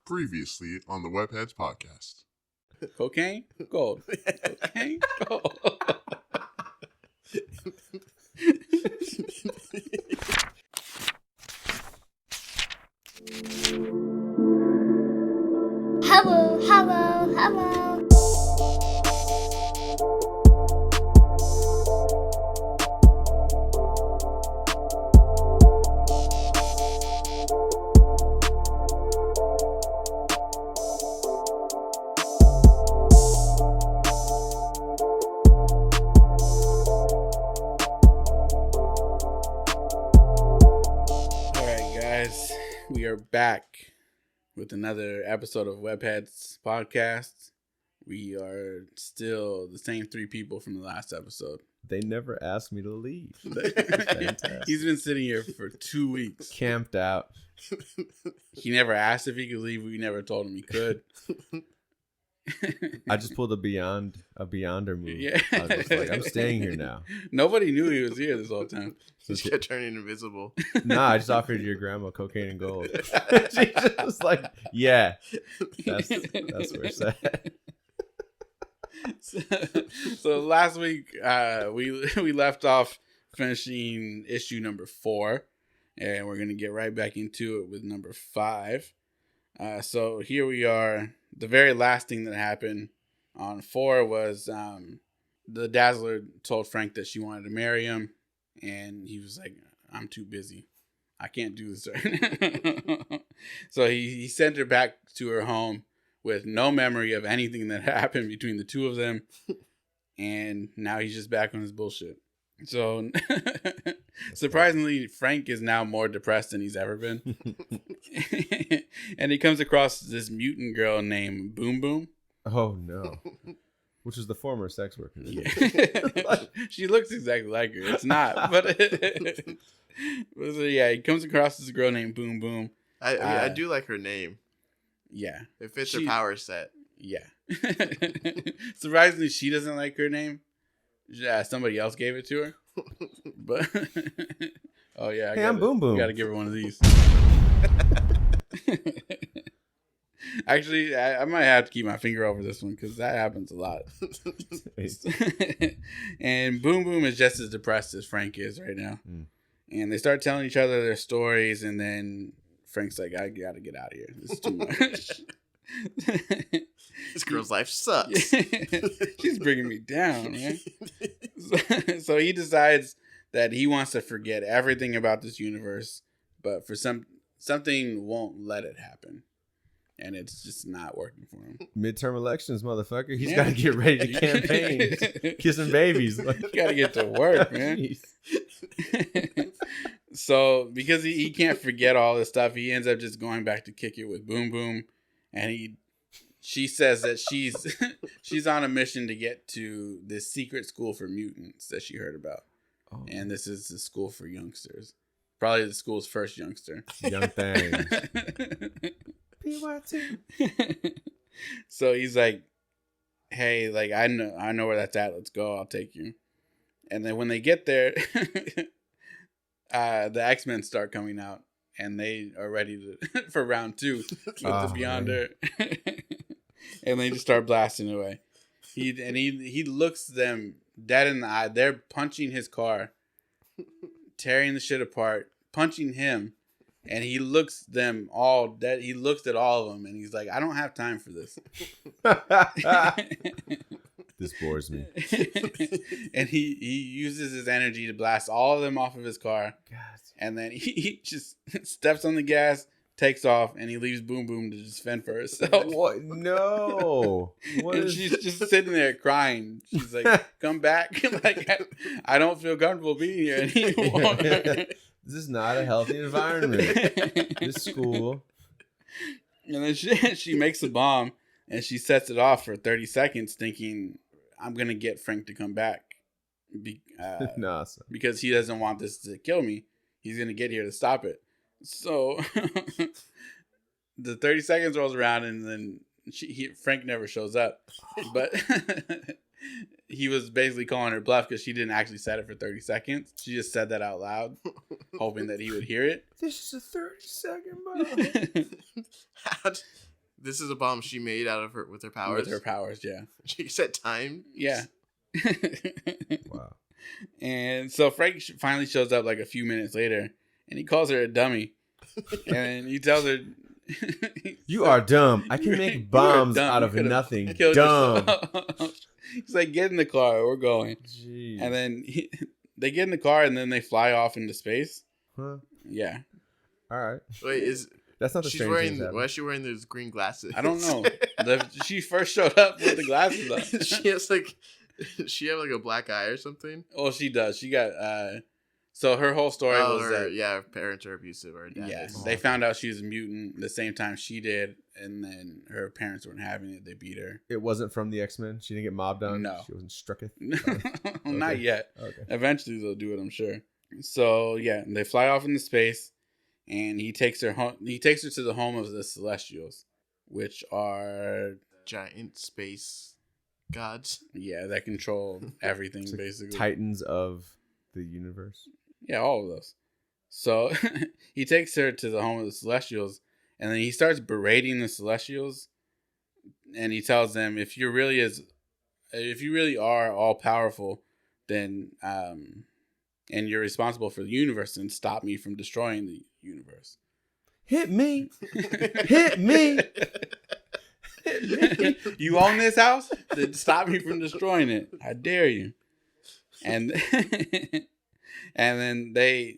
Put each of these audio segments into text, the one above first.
Previously on the Webheads podcast. Cocaine? Gold. Cocaine? Gold. Hello. We are back with another episode of Webheads podcast. We are still the same three people from the last episode. They never asked me to leave. He's been sitting here for 2 weeks. Camped out. He never asked if he could leave. We never told him he could. I just pulled a Beyonder move. Yeah. I was just like, I'm staying here now. Nobody knew he was here this whole time. Just kept turning invisible. Nah, I just offered your grandma cocaine and gold. She just like, yeah, that's where it's at. So last week we left off finishing issue number 4, and we're gonna get right back into it with number 5. So here we are. The very last thing that happened on 4 was the Dazzler told Frank that she wanted to marry him, and he was like, I'm too busy. I can't do this right now. So he sent her back to her home with no memory of anything that happened between the two of them, and now he's just back on his bullshit. So surprisingly, Frank is now more depressed than he's ever been. And he comes across this mutant girl named Boom Boom. Oh no. Which is the former sex worker. Yeah. She looks exactly like her. It's not, but so yeah, he comes across this girl named Boom Boom. I do like her name. Yeah. It fits her power set. Yeah. Surprisingly, she doesn't like her name. Yeah, somebody else gave it to her. But oh yeah, I'm Boom Boom. Got to give her one of these. Actually, I might have to keep my finger over this one because that happens a lot. And Boom Boom is just as depressed as Frank is right now. And they start telling each other their stories, and then Frank's like, I got to get out of here. This is too much. This girl's life sucks. She's bringing me down, man. So he decides that he wants to forget everything about this universe, but for something won't let it happen. And it's just not working for him. Midterm elections, motherfucker. He's got to get ready to campaign. Kissing babies. Got to get to work, man. So because he can't forget all this stuff, he ends up just going back to kick it with Boom Boom. And she says that she's on a mission to get to this secret school for mutants that she heard about. Oh. And this is the school for youngsters. Probably the school's first youngster. Young things. So he's like, hey, like I know where that's at. Let's go. I'll take you. And then when they get there, the X-Men start coming out, and they are ready for round 2 with the Beyonder. And they just start blasting away. He looks them dead in the eye. They're punching his car, tearing the shit apart, punching him. And he looks them all dead. He looks at all of them, and he's like, I don't have time for this. This bores me. And he uses his energy to blast all of them off of his car. God. And then he just steps on the gas, takes off, and he leaves Boom Boom to just fend for herself. What? No. And she's just sitting there crying. She's like, come back. Like, I don't feel comfortable being here anymore. This is not a healthy environment. This school. And then she makes a bomb, and she sets it off for 30 seconds thinking, I'm going to get Frank to come back. Because he doesn't want this to kill me. He's going to get here to stop it. So the 30 seconds rolls around, and then Frank never shows up. But he was basically calling her bluff because she didn't actually set it for 30 seconds. She just said that out loud, hoping that he would hear it. This is a 30-second bomb. This is a bomb she made out of her with her powers. With her powers, yeah. She set time. Yeah. Wow. And so Frank finally shows up like a few minutes later, and he calls her a dummy, and he tells her, "You are dumb. I can make bombs out of nothing. Dumb." He's like, "Get in the car. We're going." Jeez. And then they get in the car, and then they fly off into space. Huh? Yeah. All right. Wait, that's not the she's strange wearing? things Why is she wearing those green glasses? I don't know. She first showed up with the glasses on. She has like, she have like a black eye or something. Well, she does. She got so her whole story was that her parents are abusive or her dad is. they found out she was a mutant the same time she did, and then her parents weren't having it. They beat her. It wasn't from the X-Men. She didn't get mobbed on. No, she wasn't struck. Not yet. Okay. Eventually they'll do it, I'm sure. So yeah, they fly off into space, and he takes her home. He takes her to the home of the Celestials, which are giant space gods. Yeah, that control everything It's like basically. Titans of the universe. Yeah, all of those. So he takes her to the home of the Celestials, and then he starts berating the Celestials, and he tells them, if you really are all powerful, then and you're responsible for the universe, then stop me from destroying the universe. Hit me. Hit me. You own this house? Then stop me from destroying it. I dare you. And and then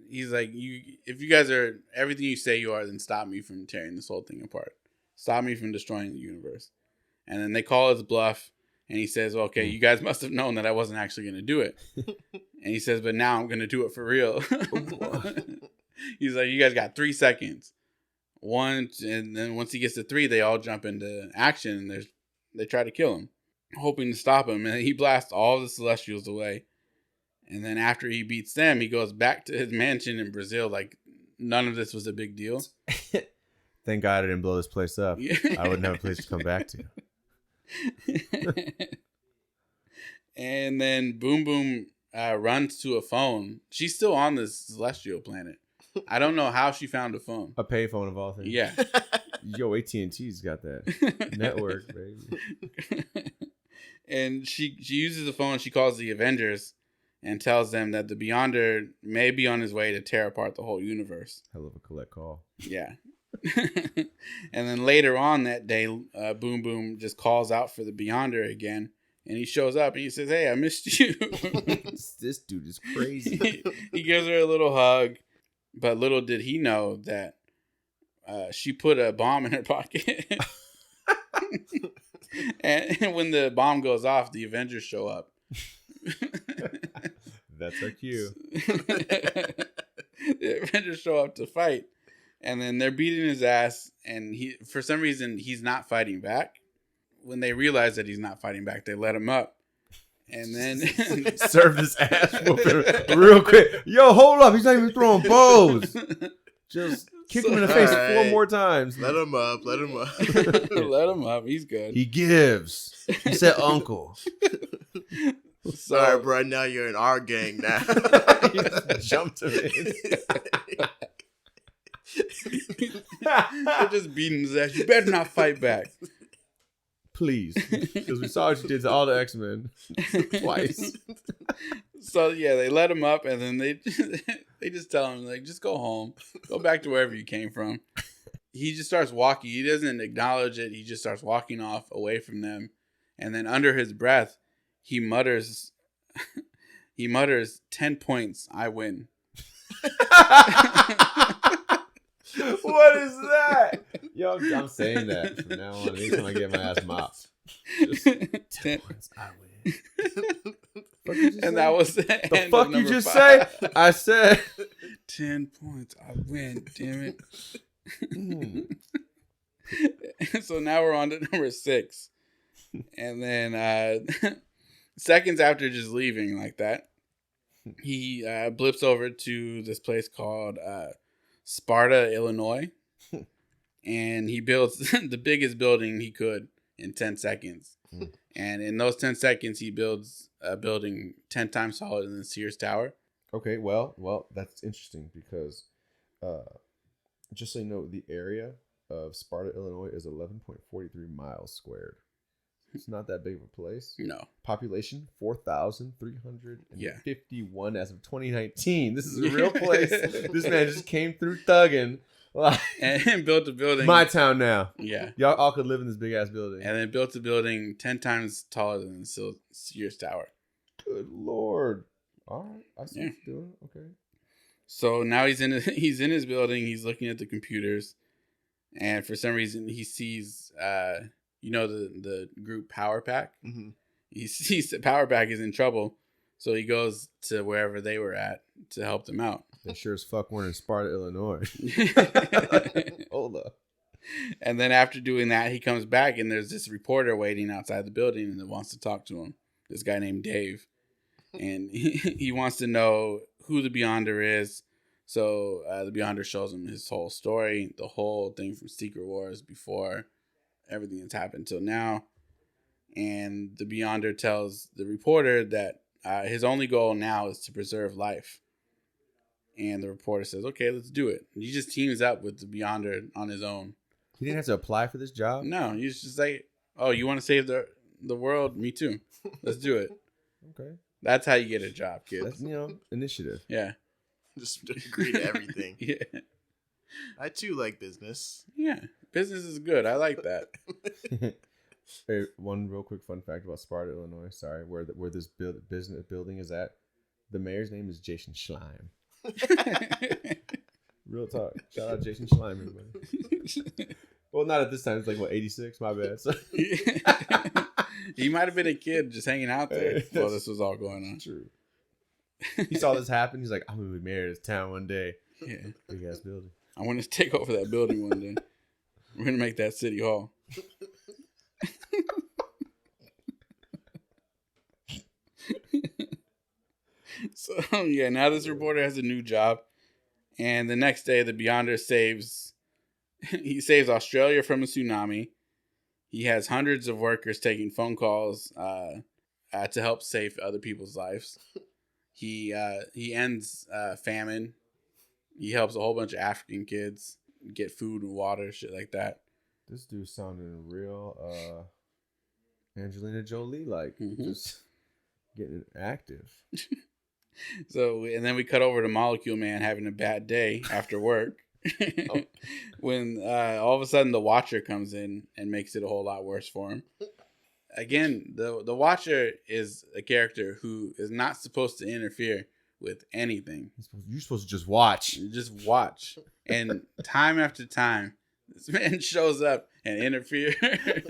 he's like, if you guys are everything you say you are, then stop me from tearing this whole thing apart. Stop me from destroying the universe. And then they call his bluff, and he says, okay, you guys must have known that I wasn't actually going to do it. And he says, but now I'm going to do it for real. He's like, you guys got 3 seconds. And then once he gets to 3, they all jump into action, and they try to kill him, hoping to stop him. And he blasts all the Celestials away. And then after he beats them, he goes back to his mansion in Brazil like none of this was a big deal. Thank God I didn't blow this place up. I wouldn't have a place to come back to. And then Boom Boom runs to a phone. She's still on this celestial planet. I don't know how she found a phone. A payphone of all things. Yeah. Yo, AT&T's got that network, baby. And she uses the phone. She calls the Avengers and tells them that the Beyonder may be on his way to tear apart the whole universe. Hell of a collect call. Yeah. And then later on that day, Boom Boom just calls out for the Beyonder again. And he shows up and he says, hey, I missed you. This dude is crazy. He gives her a little hug. But little did he know that she put a bomb in her pocket. And when the bomb goes off, the Avengers show up. That's our cue. The Avengers show up to fight. And then they're beating his ass. And for some reason, he's not fighting back. When they realize that he's not fighting back, they let him up. And then serve this ass whooping real quick. Yo, hold up. He's not even throwing bows. Just kick him in the face 4 more times. Let him up. Let him up. Let him up. He's good. He gives. He said uncle. So, all right, bro. Now you're in our gang now. He just jumped him in. They're just beating his ass. You better not fight back. Please. Because we saw what you did to all the X-Men twice. So, yeah, they let him up, and then they just tell him, like, just go home. Go back to wherever you came from. He just starts walking. He doesn't acknowledge it. He just starts walking off away from them. And then under his breath, he mutters, 10 points, I win. What is that? Yo, I'm saying that from now on. Anytime I get my ass mopped. Just 10 points, I win. And that was the end fuck of you number just 5. say? I said 10 points, I win, damn it. So now we're on to number 6. And then seconds after just leaving like that, he blips over to this place called Sparta, Illinois. And he builds the biggest building he could in 10 seconds. And in those 10 seconds, he builds a building 10 times taller than the Sears Tower. Okay, well, that's interesting because just so you know, the area of Sparta, Illinois is 11.43 miles squared. It's not that big of a place. No. Population 4,351 as of 2019. This is a real place. This man just came through thugging. And built a building. My town now. Yeah. Y'all all could live in this big ass building. And then built a building 10 times taller than the Sears Tower. Good Lord. All right. I see what you're doing. Okay. So now he's in his building. He's looking at the computers. And for some reason, he sees, the group Power Pack. Mm-hmm. He sees that Power Pack is in trouble. So he goes to wherever they were at to help them out. They sure as fuck weren't in Sparta, Illinois. Hold up. And then after doing that, he comes back and there's this reporter waiting outside the building and wants to talk to him. This guy named Dave. And he wants to know who the Beyonder is. So the Beyonder shows him his whole story, the whole thing from Secret Wars before everything that's happened till now. And the Beyonder tells the reporter that his only goal now is to preserve life. And the reporter says, okay, let's do it. And he just teams up with the Beyonder on his own. He didn't have to apply for this job? No, he's just like, oh, you want to save the world? Me too. Let's do it. Okay. That's how you get a job, kids. That's, initiative. Yeah. Just agree to everything. Yeah. I too like business. Yeah. Business is good. I like that. Hey, one real quick fun fact about Sparta, Illinois. Sorry, where this business building is at. The mayor's name is Jason Schleim. Real talk. Shout out Jason Schleim, everybody. Well, not at this time. It's like, 86? My bad. So. He might have been a kid just hanging out there while this was all going on. True. He saw this happen. He's like, I'm going to be mayor of this town one day. Yeah. Big ass building. I want to take over that building one day. We're going to make that City Hall. So, now this reporter has a new job. And the next day, the Beyonder saves Australia from a tsunami. He has hundreds of workers taking phone calls to help save other people's lives. He ends famine. He helps a whole bunch of African kids get food and water, shit like that. This dude sounding real Angelina Jolie like, just getting active. So, and then we cut over to Molecule Man having a bad day after work. When all of a sudden the Watcher comes in and makes it a whole lot worse for him. Again, the Watcher is a character who is not supposed to interfere with anything. You're supposed to just watch. Just watch. And time after time, this man shows up and interferes. And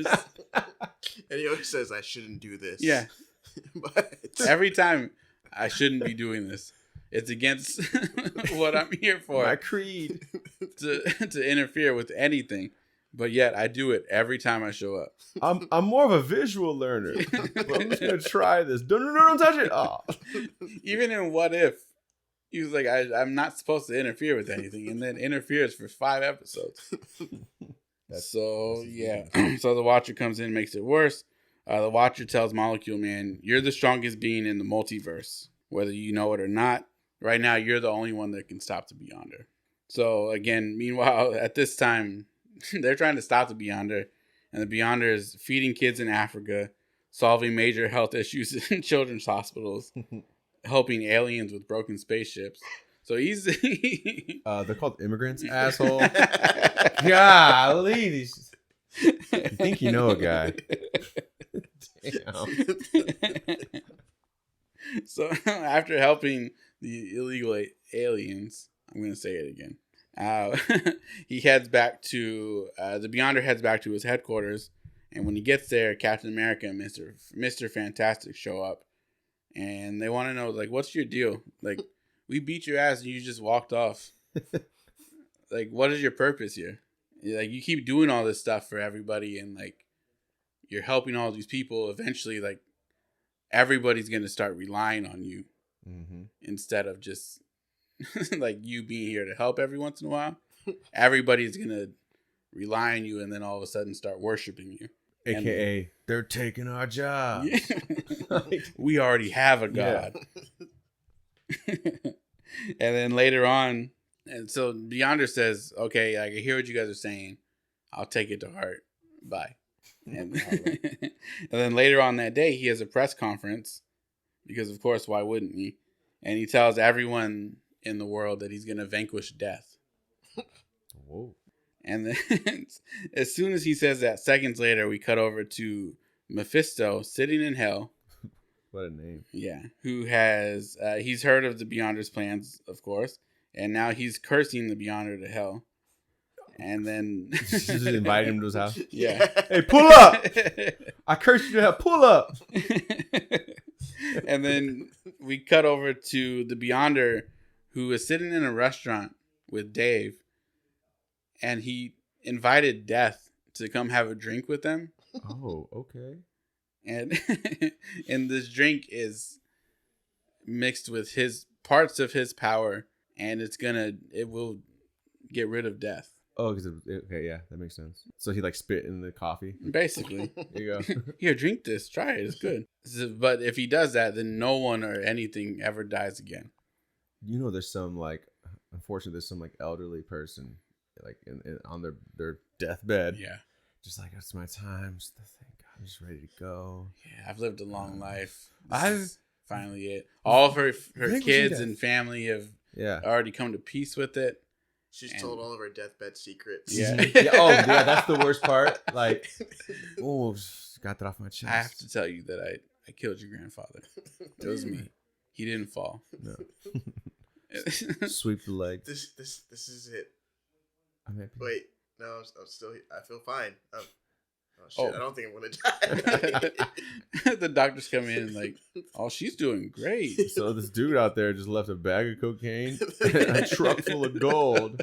he always says, I shouldn't do this. Yeah. But every time, I shouldn't be doing this. It's against what I'm here for. My creed. To interfere with anything. But yet I do it every time I show up. I'm more of a visual learner. But I'm just gonna try this. No, don't touch it. Oh. Even in What If, he was like, I'm not supposed to interfere with anything, and then interferes for 5 episodes. So the Watcher comes in and makes it worse. The Watcher tells Molecule Man, you're the strongest being in the multiverse, whether you know it or not. Right now, you're the only one that can stop the Beyonder. So again, meanwhile, at this time, they're trying to stop the Beyonder, and the Beyonder is feeding kids in Africa, solving major health issues in children's hospitals, helping aliens with broken spaceships. So he's they're called immigrants, asshole. Golly, you think you know a guy? Damn. So after helping the illegal aliens, I'm gonna say it again. He heads back to the Beyonder heads back to his headquarters, and when he gets there, Captain America and Mr. Fantastic show up, and they want to know, like, what's your deal? Like, we beat your ass and you just walked off. Like, what is your purpose here? Like, you keep doing all this stuff for everybody, and like, you're helping all these people. Eventually, like, everybody's gonna start relying on you instead of just like you being here to help every once in a while. Everybody's gonna rely on you, and then all of a sudden start worshiping you. AKA, they're taking our job. Yeah. We already have a god. Yeah. And then later on, and so Beyonder says, okay, I can hear what you guys are saying. I'll take it to heart. Bye. And, and then later on that day, he has a press conference because, of course, why wouldn't he? And he tells everyone in the world that he's going to vanquish death. Whoa. And then as soon as he says that, seconds later, we cut over to Mephisto sitting in hell. What a name. Yeah. Who has, he's heard of the Beyonder's plans, of course. And now he's cursing the Beyonder to hell. And then Just invite him to his house. Yeah. Hey, pull up! I curse you to hell. Pull up! And then we cut over to the Beyonder, who is sitting in a restaurant with Dave, and he invited Death to come have a drink with them. Oh, okay. And and this drink is mixed with his parts of his power, and it will get rid of Death. Oh, because okay, yeah, that makes sense. So he like spit in the coffee. Basically. There you go. Here, drink this. Try it. It's good. But if he does that, then no one or anything ever dies again. You know, there's some like, unfortunately, there's some like elderly person like on their deathbed. Yeah. Just like, it's my time. Just thank God, I'm just ready to go. Yeah, I've lived a long life. I've This is finally it. All of her kids death. and family have already come to peace with it. She's told all of her deathbed secrets. Yeah. Oh, yeah, that's the worst part. Like, oh, got that off my chest. I have to tell you that I killed your grandfather. It was me. He didn't fall. No. Sweep the leg. This is it. I'm happy. Wait, no, I'm still. I feel fine. Oh shit! Oh. I don't think I'm gonna die. The doctors come in and like, oh, she's doing great. So this dude out there just left a bag of cocaine and a truck full of gold.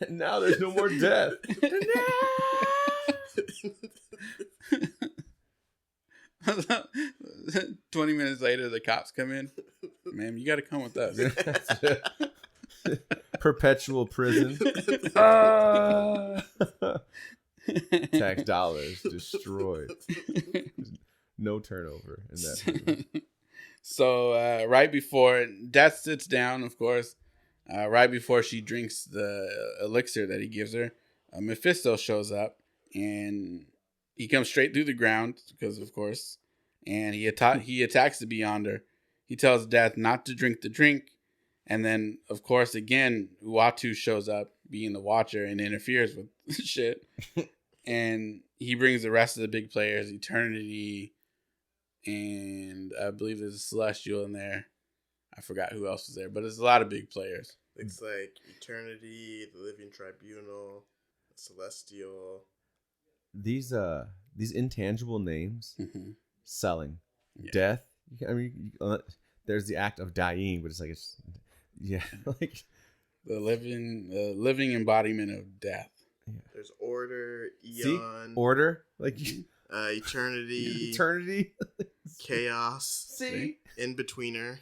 And now there's no more death. 20 minutes later, the cops come in. Ma'am, you got to come with us. Perpetual prison. Tax dollars destroyed. No turnover in that prison. So right before Death sits down, of course, right before she drinks the elixir that he gives her, Mephisto shows up and he comes straight through the ground because, of course, and he attacks the Beyonder. He tells Death not to drink the drink, and then, of course, again, Uatu shows up, being the Watcher, and interferes with shit. And he brings the rest of the big players, Eternity, and I believe there's a Celestial in there. I forgot who else was there, but there's a lot of big players. It's like Eternity, the Living Tribunal, Celestial. These intangible names, selling, Yeah. death. I mean, there's the act of dying, but it's like like The living embodiment of death. There's Order, Eon, see? Order, like Eternity, eternity, Chaos, see, In-Betweener.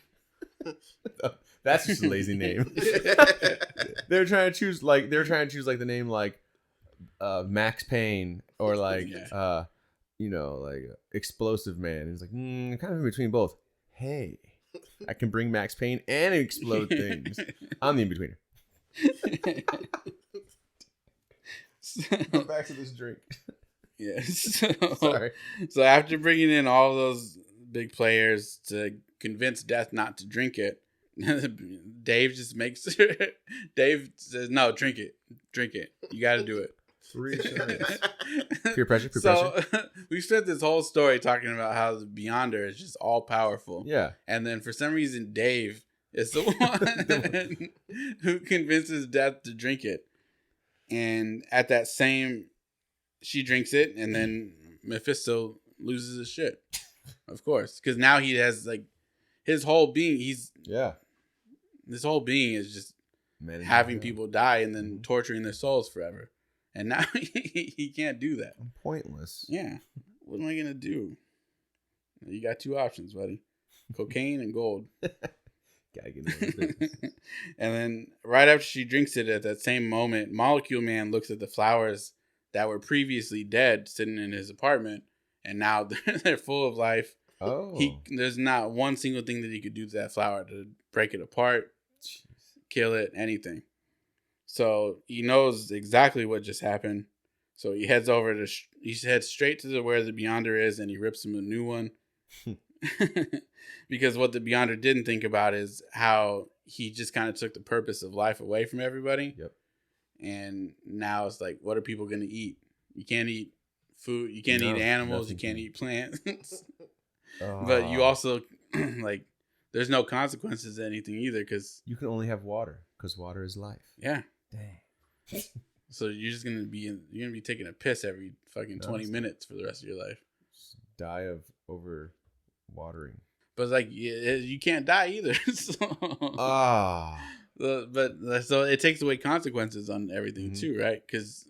That's just a lazy name. They're trying to choose like the name like Max Payne or like like Explosive Man. He's like kind of in between both. Hey, I can bring Max Payne and explode things. I'm the in-betweener. Go back to this drink. Yes. Sorry. So after bringing in all those big players to convince Death not to drink it, Dave just makes Dave says, "No, drink it. You got to do it." Reassurance. Peer pressure. So we spent this whole story talking about how the Beyonder is just all powerful. Yeah. And then for some reason, Dave is the one who convinces Death to drink it. And at that she drinks it, and then Mephisto loses his shit. Of course. Because now he has like his whole being, his whole being is just having people die and then torturing their souls forever. And now he can't do that. I'm pointless. Yeah. What am I going to do? You got two options, buddy. Cocaine and gold. Gotta get into the business. And then right after she drinks it, at that same moment, Molecule Man looks at the flowers that were previously dead sitting in his apartment, and now they're full of life. Oh. There's not one single thing that he could do to that flower to break it apart, kill it, anything. So he knows exactly what just happened. So he heads over to he heads straight to where the Beyonder is, and he rips him a new one. Because what the Beyonder didn't think about is how he just kind of took the purpose of life away from everybody. Yep. And now it's like, what are people going to eat? You can't eat food. You can't eat animals. You can't eat plants. But you also, like, there's no consequences to anything either, because you can only have water, because water is life. Yeah. Dang. So you're just gonna be taking a piss every fucking 20 minutes for the rest of your life. Just die of over watering. But it's like you can't die either. So, but so it takes away consequences on everything too, right? Because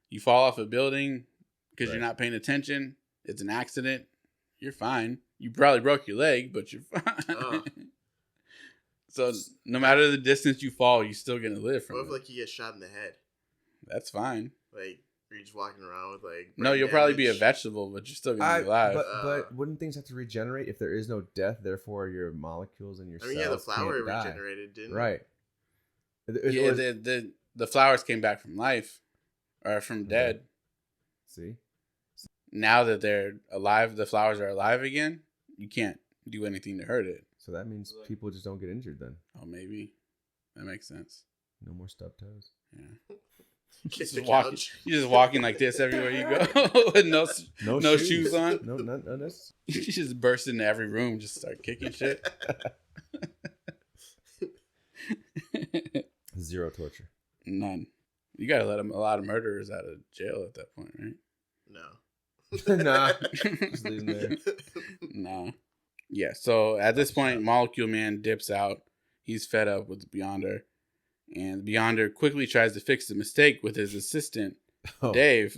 you fall off a building because you're not paying attention. It's an accident. You're fine. You probably broke your leg, but you're fine. So no matter the distance you fall, you're still gonna live from it. What if like you get shot in the head? That's fine. Like you're just walking around with like no, you'll probably be a vegetable, but you're still gonna be alive. But wouldn't things have to regenerate if there is no death? Therefore, your molecules and your cells the flower can't regenerated, didn't right? Yeah, the flowers came back from life, or from dead. See, now that they're alive, the flowers are alive again. You can't do anything to hurt it. So that means people just don't get injured then. Oh, maybe that makes sense. No more stubbed toes. Yeah. You're just walking like this everywhere you go with no shoes on. No, none. You just burst into every room, just start kicking shit. Zero torture. None. You gotta let a lot of murderers out of jail at that point, right? No. Nah. Just leave them there. Nah. Yeah. So at this point, Molecule Man dips out. He's fed up with the Beyonder. And the Beyonder quickly tries to fix the mistake with his assistant, Dave,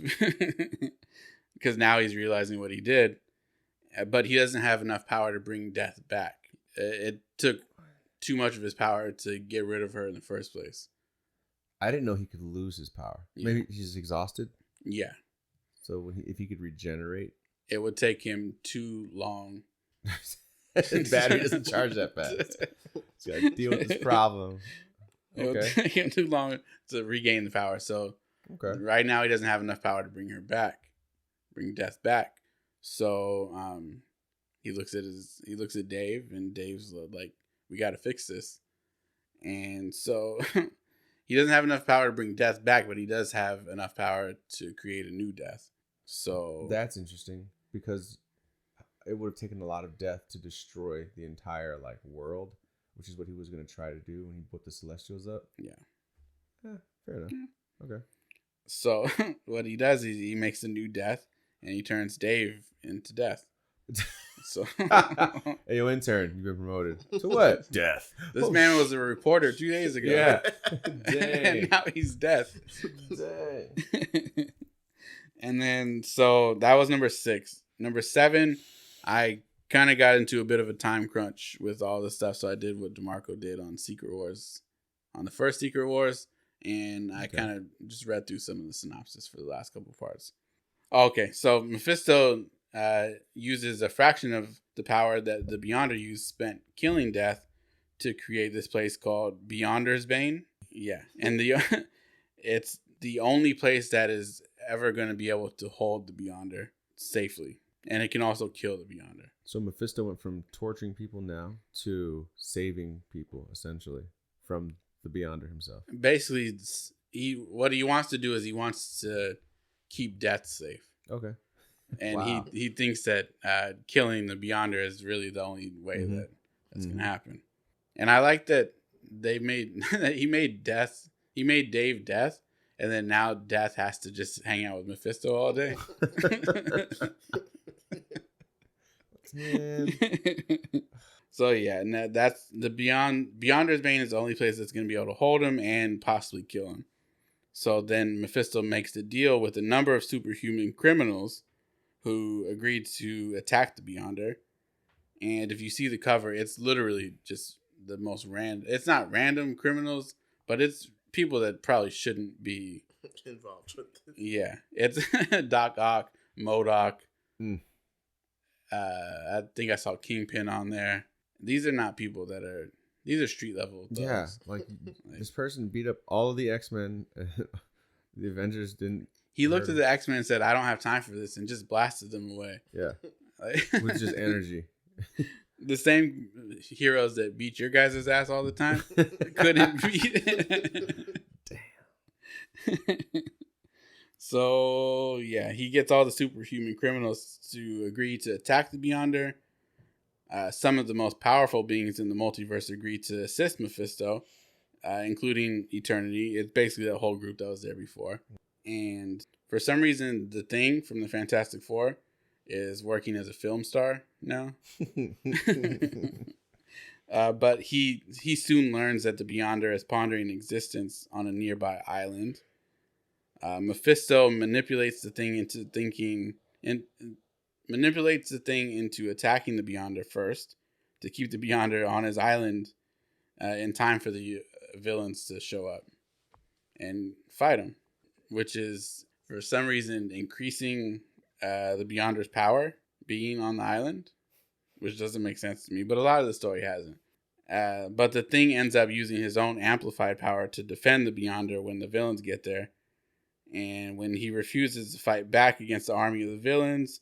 because now he's realizing what he did. But he doesn't have enough power to bring Death back. It took too much of his power to get rid of her in the first place. I didn't know he could lose his power. Yeah. Maybe he's exhausted. Yeah. So if he could regenerate, it would take him too long. His battery doesn't charge that fast. He's got to deal with this problem. It would take him too long to regain the power. So right now he doesn't have enough power to bring Death back. So he looks at Dave, and Dave's like, we got to fix this. And so he doesn't have enough power to bring Death back, but he does have enough power to create a new Death. So that's interesting, because it would have taken a lot of death to destroy the entire world, which is what he was going to try to do when he put the Celestials up. Yeah. Fair enough. Yeah. Okay. So what he does is he makes a new Death, and he turns Dave into Death. So hey, yo, intern, you've been promoted to what? Death. This man was a reporter 2 days ago. Yeah. And now he's Death. Dang. And then, so that was number 6. Number 7, I kind of got into a bit of a time crunch with all this stuff. So I did what DeMarco did on Secret Wars, on the first Secret Wars. And I kind of just read through some of the synopsis for the last couple parts. Okay, so Mephisto uses a fraction of the power that the Beyonder used spent killing Death to create this place called Beyonder's Bane. Yeah, and it's the only place that is ever going to be able to hold the Beyonder safely. And it can also kill the Beyonder. So Mephisto went from torturing people now to saving people, essentially, from the Beyonder himself. Basically, what he wants to do is he wants to keep Death safe. Okay. And he thinks that killing the Beyonder is really the only way that's going to happen. And I like that he made Dave Death, and then now Death has to just hang out with Mephisto all day. Man. So yeah, and that's the Beyonder's Bane is the only place that's going to be able to hold him and possibly kill him. So then Mephisto makes the deal with a number of superhuman criminals who agreed to attack the Beyonder. And if you see the cover, it's literally just the most random. It's not random criminals, but it's people that probably shouldn't be involved with this. Yeah, it's Doc Ock, MODOK. I think I saw Kingpin on there. These are not people that are. These are street level thugs. Yeah, like this person beat up all of the X-Men. The Avengers didn't He looked at the X-Men and said, "I don't have time for this," and just blasted them away. Yeah, with just energy. The same heroes that beat your guys' ass all the time couldn't beat. Damn. So yeah, he gets all the superhuman criminals to agree to attack the Beyonder. Some of the most powerful beings in the multiverse agree to assist Mephisto, including Eternity. It's basically that whole group that was there before. And for some reason, the Thing from the Fantastic Four is working as a film star now. But he soon learns that the Beyonder is pondering existence on a nearby island. Mephisto manipulates the Thing into attacking the Beyonder first to keep the Beyonder on his island in time for the villains to show up and fight him, which is for some reason increasing the Beyonder's power being on the island, which doesn't make sense to me, but a lot of the story hasn't. But the Thing ends up using his own amplified power to defend the Beyonder when the villains get there. And when he refuses to fight back against the army of the villains,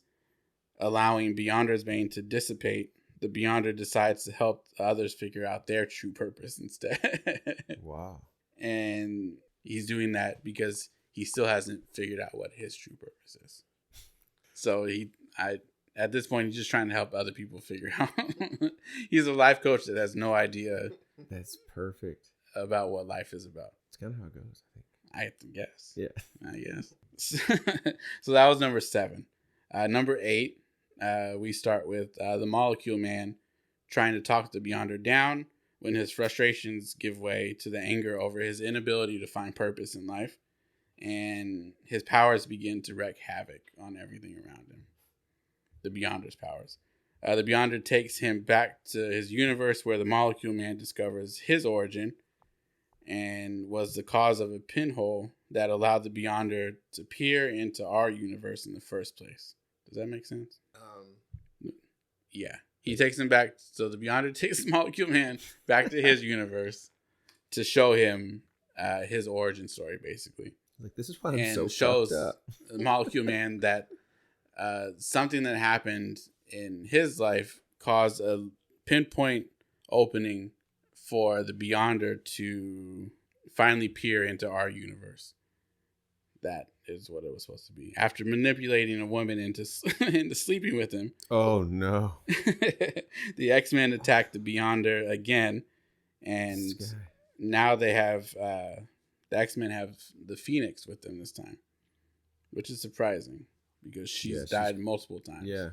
allowing Beyonder's bane to dissipate, the Beyonder decides to help others figure out their true purpose instead. Wow. And he's doing that because he still hasn't figured out what his true purpose is. So at this point, he's just trying to help other people figure out. He's a life coach that has no idea. That's perfect. About what life is about. It's kind of how it goes, I have to guess. Yeah. I guess. So that was number 7. Number 8, we start with the Molecule Man trying to talk the Beyonder down when his frustrations give way to the anger over his inability to find purpose in life. And his powers begin to wreak havoc on everything around him. The Beyonder's powers. The Beyonder takes him back to his universe where the Molecule Man discovers his origin and was the cause of a pinhole that allowed the Beyonder to peer into our universe in the first place. Does that make sense? Yeah. He takes him back. So the Beyonder takes the Molecule Man back to his universe to show him his origin story, basically. Like, this is why I'm so shows fucked up. The Molecule Man that something that happened in his life caused a pinpoint opening for the Beyonder to finally peer into our universe. That is what it was supposed to be. After manipulating a woman into sleeping with him. Oh, no. The X-Men attacked the Beyonder again. And now they have... the X-Men have the Phoenix with them this time. Which is surprising. Because she's died multiple times. Yeah.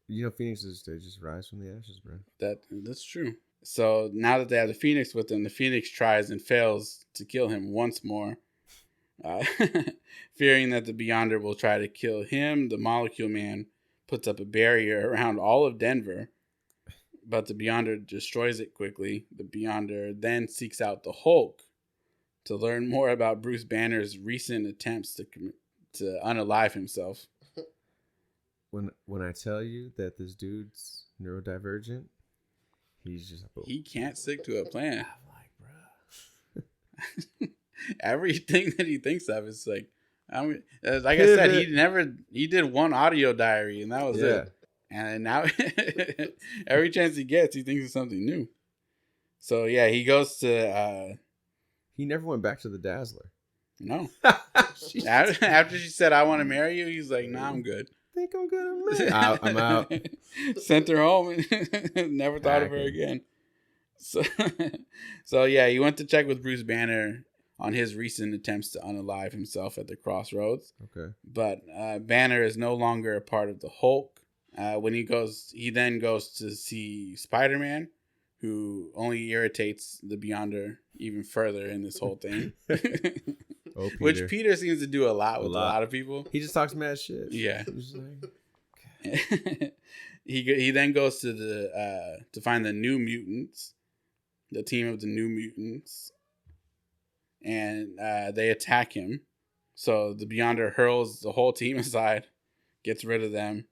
You know, Phoenixes, they just rise from the ashes, bro. That's true. So now that they have the Phoenix with them, the Phoenix tries and fails to kill him once more. Fearing that the Beyonder will try to kill him, the Molecule Man puts up a barrier around all of Denver. But the Beyonder destroys it quickly. The Beyonder then seeks out the Hulk to learn more about Bruce Banner's recent attempts to unalive himself. When I tell you that this dude's neurodivergent, he's just... He can't stick to a plan. I'm like, bro. Everything that he thinks of is like... like I said, he did one audio diary, and that was it. And now, every chance he gets, he thinks of something new. So, yeah, he goes to... he never went back to the Dazzler. No. After she said, "I want to marry you," he's like, "Nah, I'm good. I think I'm good. I'm out." Sent her home and never thought of her again. So yeah, he went to check with Bruce Banner on his recent attempts to unalive himself at the Crossroads. Okay. But Banner is no longer a part of the Hulk. When he then goes to see Spider-Man, who only irritates the Beyonder even further in this whole thing. Oh, Peter. Which Peter seems to do a lot with a lot of people. He just talks mad shit. Yeah. Like, he then goes to find the New Mutants, the team of the New Mutants, and they attack him. So the Beyonder hurls the whole team aside, gets rid of them,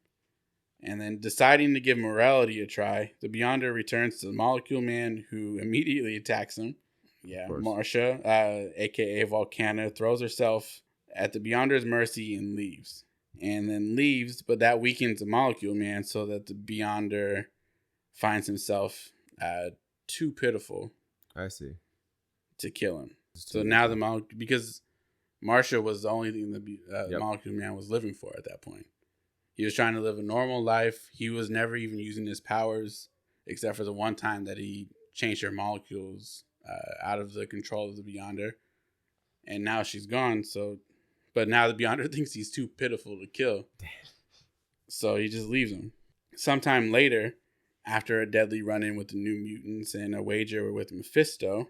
and then deciding to give morality a try, the Beyonder returns to the Molecule Man, who immediately attacks him. Yeah, Marsha, aka Volcana, throws herself at the Beyonder's mercy and leaves. But that weakens the Molecule Man so that the Beyonder finds himself too pitiful. I see. To kill him. So now because Marsha was the only thing the Molecule Man was living for at that point. He was trying to live a normal life. He was never even using his powers, except for the one time that he changed her molecules out of the control of the Beyonder. And now she's gone. But now the Beyonder thinks he's too pitiful to kill. Damn. So he just leaves him. Sometime later, after a deadly run-in with the New Mutants and a wager with Mephisto,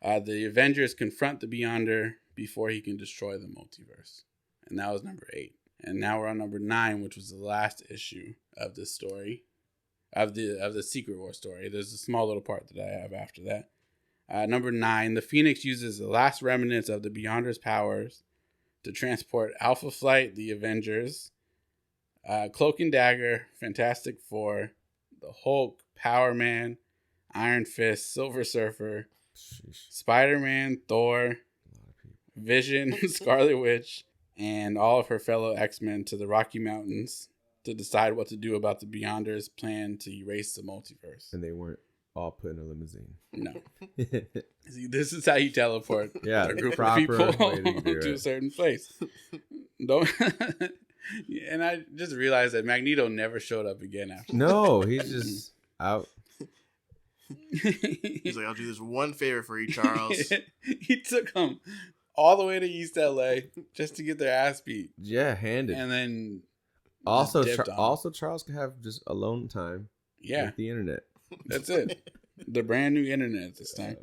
the Avengers confront the Beyonder before he can destroy the multiverse. And that was number 8. And now we're on number 9, which was the last issue of this story, of the Secret War story. There's a small little part that I have after that. Number 9, the Phoenix uses the last remnants of the Beyonder's powers to transport Alpha Flight, the Avengers, Cloak and Dagger, Fantastic Four, the Hulk, Power Man, Iron Fist, Silver Surfer, Spider-Man, Thor, Vision, Scarlet Witch, and all of her fellow X-Men to the Rocky Mountains to decide what to do about the Beyonder's plan to erase the multiverse. And they weren't all put in a limousine. No. See, this is how you teleport a group of proper people way to do to a it. certain place. Don't. And I just realized that Magneto never showed up again after. No, he's just out. He's like, I'll do this one favor for you, Charles. He took them all the way to East LA just to get their ass beat. Yeah, handed. And then Also, just dipped on. also Charles can have just alone time. Yeah, With the internet. that's it. The brand new internet this time.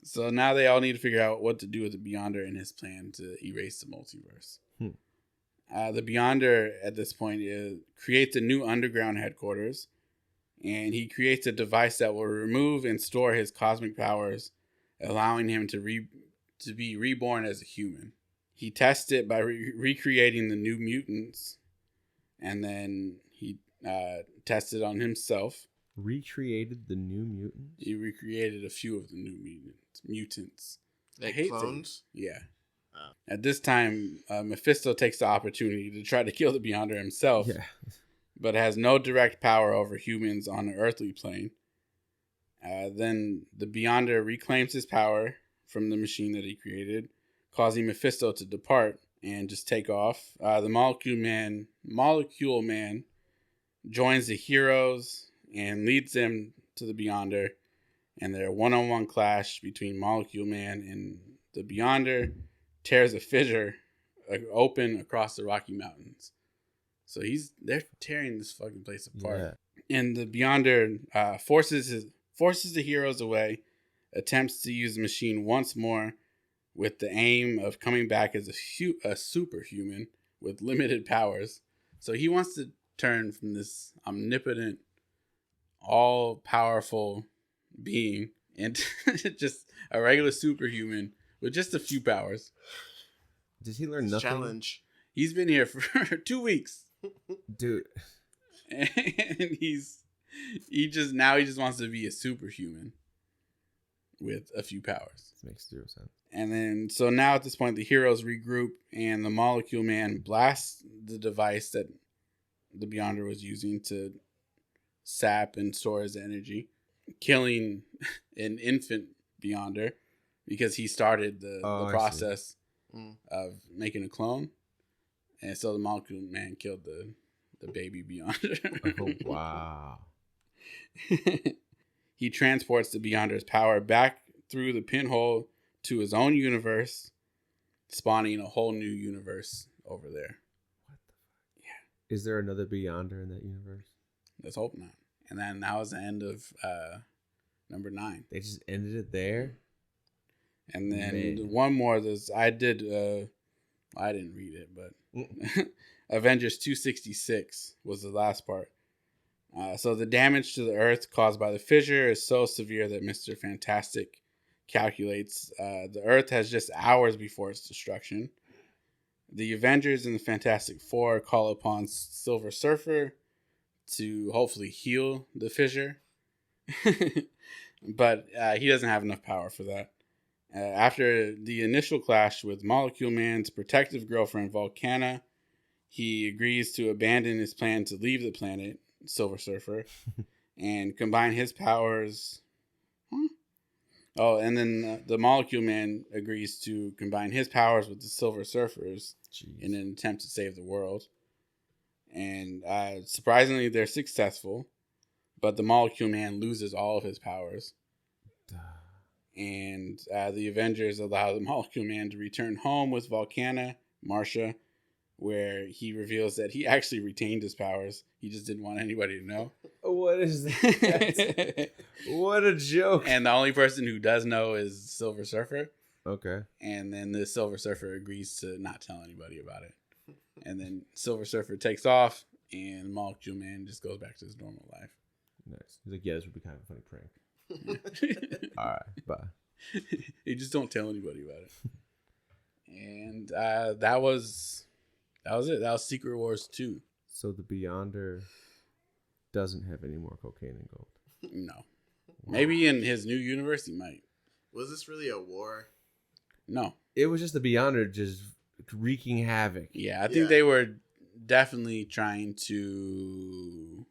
So now they all need to figure out what to do with the Beyonder and his plan to erase the multiverse. The Beyonder at this point creates a new underground headquarters, and he creates a device that will remove and store his cosmic powers, allowing him to be reborn as a human. He tests it by recreating the New Mutants, and then he tested on himself. Recreated the New Mutants? He recreated a few of the New Mutants. Like I hate clones? Yeah. Oh. At this time, Mephisto takes the opportunity to try to kill the Beyonder himself, but has no direct power over humans on the earthly plane. Then the Beyonder reclaims his power from the machine that he created, causing Mephisto to depart and just take off. The Molecule Man joins the heroes and leads them to the Beyonder, and their one-on-one clash between Molecule Man and the Beyonder tears a fissure open across the Rocky Mountains. So they're tearing this fucking place apart. Yeah. And the Beyonder forces the heroes away, attempts to use the machine once more with the aim of coming back as a superhuman with limited powers. So he wants to turn from this omnipotent, all-powerful being into just a regular superhuman with just a few powers. Did he learn nothing? Challenge. He's been here for 2 weeks. Dude. And he just wants to be a superhuman with a few powers. This makes 0 sense. And then, so now at this point, the heroes regroup and the Molecule Man blasts the device that the Beyonder was using to sap and store his energy, killing an infant Beyonder because he started the process of making a clone. And so the Molecule Man killed the baby Beyonder. Oh, wow. He transports the Beyonder's power back through the pinhole to his own universe, spawning a whole new universe over there. What the fuck? Yeah. Is there another Beyonder in that universe? Let's hope not. And then that was the end of number 9. They just ended it there? And then one more. I didn't read it, but Avengers 266 was the last part. So the damage to the Earth caused by the fissure is so severe that Mr. Fantastic calculates the Earth has just hours before its destruction. The Avengers and the Fantastic Four call upon Silver Surfer to hopefully heal the fissure. But he doesn't have enough power for that. After the initial clash with Molecule Man's protective girlfriend, Volcana, he agrees to abandon his plan to leave the planet, Silver Surfer, and combine his powers. Oh, and then the Molecule Man agrees to combine his powers with the Silver Surfers in an attempt to save the world. And surprisingly, they're successful, but the Molecule Man loses all of his powers. And the Avengers allow the Molecule Man to return home with Volcana, Marsha, where he reveals that he actually retained his powers. He just didn't want anybody to know. What is that? What a joke. And the only person who does know is Silver Surfer. Okay. And then the Silver Surfer agrees to not tell anybody about it. And then Silver Surfer takes off, and Molecule Man just goes back to his normal life. Nice. He's like, yeah, this would be kind of a funny prank. All right, bye. You just don't tell anybody about it. And that was it. That was Secret Wars 2. So the Beyonder doesn't have any more cocaine and gold. No. Maybe in his new universe he might. Was this really a war? No. It was just the Beyonder just wreaking havoc. Yeah, I think they were definitely trying to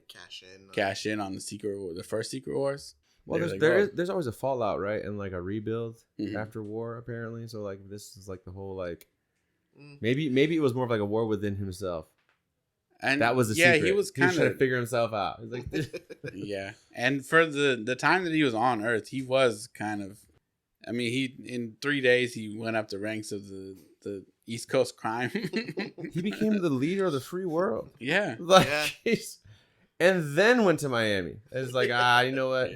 cash in on the first Secret Wars. Well, there's always a fallout, right? And like a rebuild after war, apparently. So like this is like the whole like maybe it was more of like a war within himself. And that was the secret. He was kind of trying to figure himself out. He's like, yeah. And for the time that he was on Earth, he was kind of. I mean, he in 3 days he went up the ranks of the East Coast crime. He became the leader of the free world. Yeah. Like, and then went to Miami. It's like, you know what?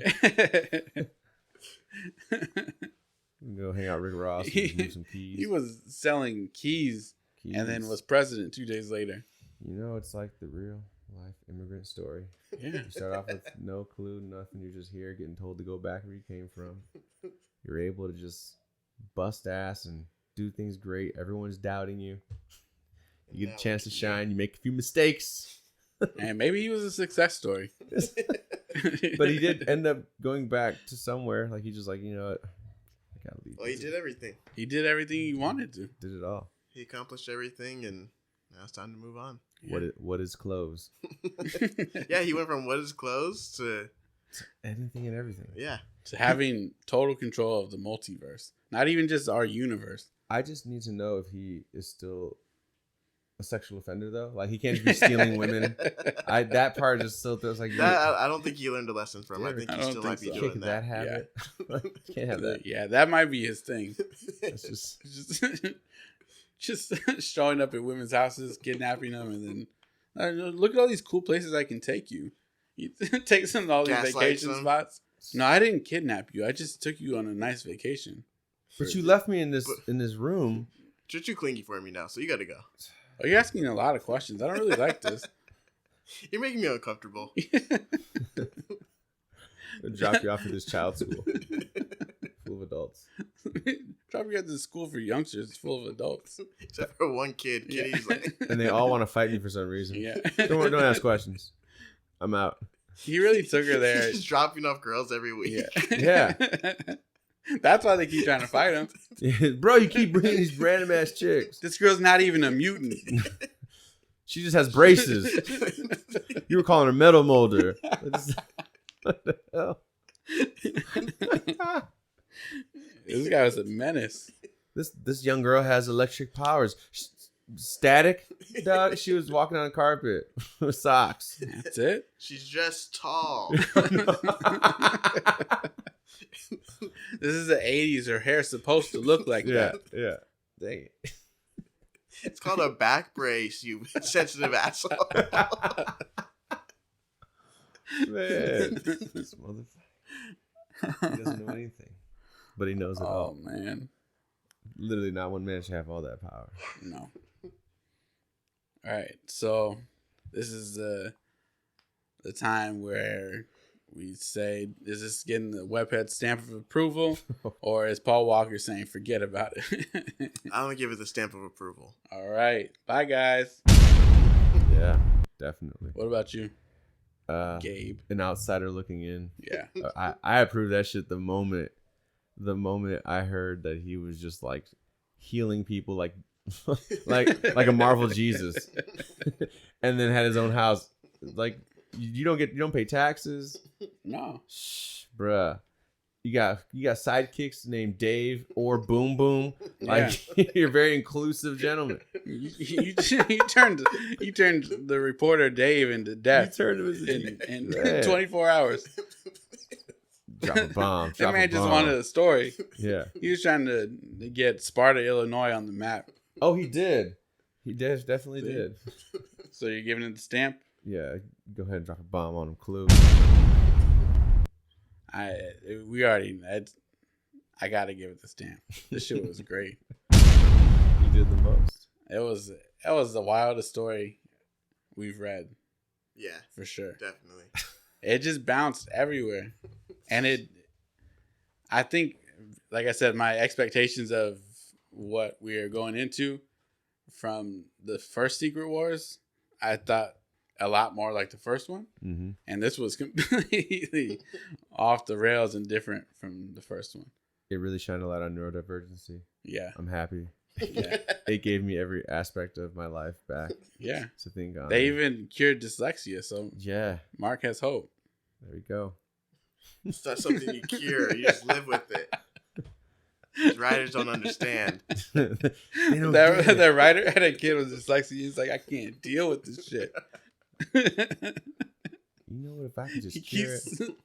Go hang out with Rick Ross and move some keys. He was selling keys and then was president 2 days later. You know, it's like the real life immigrant story. Yeah. You start off with no clue, nothing. You're just here getting told to go back where you came from. You're able to just bust ass and do things great. Everyone's doubting you. You get a chance to shine. You make a few mistakes. And maybe he was a success story. But he did end up going back to somewhere. Like, he just like, you know what? I gotta leave. Well, he did everything. He did everything he wanted to. Did it all. He accomplished everything, and now it's time to move on. Yeah. What is clothes? Yeah, he went from what is clothes to anything and everything. Yeah. To having total control of the multiverse. Not even just our universe. I just need to know if he is still a sexual offender, though. Like, he can't just be stealing women. That part just still feels like I don't think he learned a lesson from. I think he still might be doing that. Habit. Yeah. Can't have that. Yeah, that might be his thing. It's just showing up at women's houses, kidnapping them, and then look at all these cool places I can take you. He takes them to all these vacation spots. No, I didn't kidnap you. I just took you on a nice vacation. But you left me in this room. You're too clingy for me now, so you got to go. Oh, you're asking a lot of questions. I don't really like this. You're making me uncomfortable. I'll drop you off at this child's school. Full of adults. Drop you at this school for youngsters. It's full of adults. Except for one kid. He's like... And they all want to fight me for some reason. Yeah. Don't ask questions. I'm out. He really took her there. He's just dropping off girls every week. Yeah. That's why they keep trying to fight him. Yeah, bro, you keep bringing these random ass chicks. This girl's not even a mutant. She just has braces. You were calling her metal molder. What the hell? This guy was a menace. This young girl has electric powers. Static, dog. She was walking on a carpet with socks. That's it. She's just tall. This is the 80s. Her hair's supposed to look like that. Yeah. Dang it. It's called a back brace, you sensitive asshole. Man, this motherfucker. He doesn't know anything, but he knows it all. Oh man, literally not one man should have all that power. No. All right, so this is the time where we say, is this getting the webhead stamp of approval, or is Paul Walker saying forget about it? I'm gonna give it the stamp of approval. All right, bye guys. Yeah, definitely. What about you, Gabe? An outsider looking in. Yeah. I approved that shit the moment the moment I heard that he was just like healing people like like a Marvel Jesus, and then had his own house. Like you don't pay taxes. No. Shh, bruh. You got sidekicks named Dave or Boom Boom. Like you're a very inclusive gentleman. You turned the reporter Dave into death. You turned him in 24 hours. Drop a bomb. That man just wanted a story. Yeah. He was trying to get Sparta, Illinois on the map. Oh, he did. He definitely did. So you're giving it the stamp? Yeah. Go ahead and drop a bomb on him, Clue. I gotta give it the stamp. This shit was great. You did the most. It was the wildest story we've read. Yeah, for sure. Definitely. It just bounced everywhere. And I think, like I said, my expectations of what we are going into from the first Secret Wars, I thought a lot more like the first one. Mm-hmm. And this was completely off the rails and different from the first one. It really shined a light on neurodivergency. Yeah. I'm happy. Yeah. It gave me every aspect of my life back. Yeah. To think on. They even cured dyslexia, so yeah. Mark has hope. There we go. It's not something you cure. You just live with it. These writers don't understand. That writer had a kid with dyslexia. He's like, I can't deal with this shit. You know what? If I could just cure it.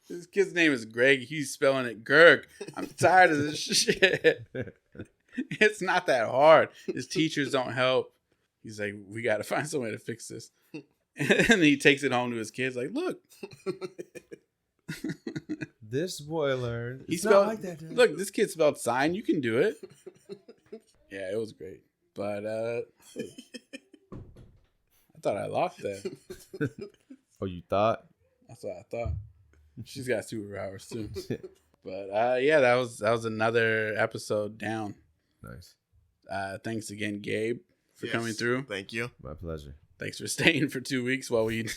This kid's name is Greg. He's spelling it Gerg. I'm tired of this shit. It's not that hard. His teachers don't help. He's like, we got to find some way to fix this. And he takes it home to his kids. Like, look. This boy learned. He spelled like that. Dad. Look, this kid spelled sign. You can do it. Yeah, it was great. But I thought I lost that. Oh, you thought? That's what I thought. She's got superpowers too. But yeah, that was another episode down. Nice. Thanks again, Gabe, for coming through. Thank you. My pleasure. Thanks for staying for 2 weeks while we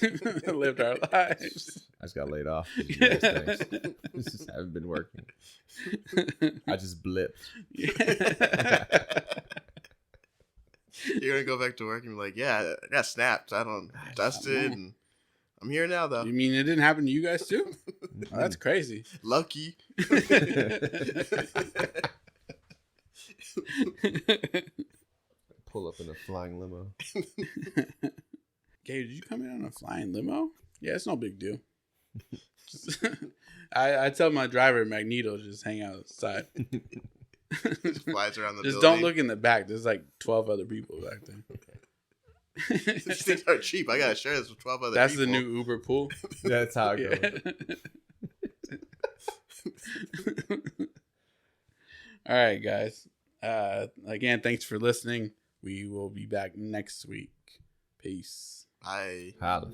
lived our lives. I just got laid off. Thanks. Just haven't been working. I just blipped. You're gonna go back to work and be like, yeah, I got snapped. I dusted, and I'm here now though. You mean it didn't happen to you guys too? Oh, that's crazy. Lucky. Pull up in a flying limo. Gabe, did you come in on a flying limo? Yeah, it's no big deal. I tell my driver Magneto to just hang out outside. Just flies around the just building. Don't look in the back. There's like 12 other people back there. These things are cheap. I gotta share this with 12 other people. That's the new Uber pool. That's how it goes. All right, guys. Again, thanks for listening. We will be back next week. Peace. Bye. Holla.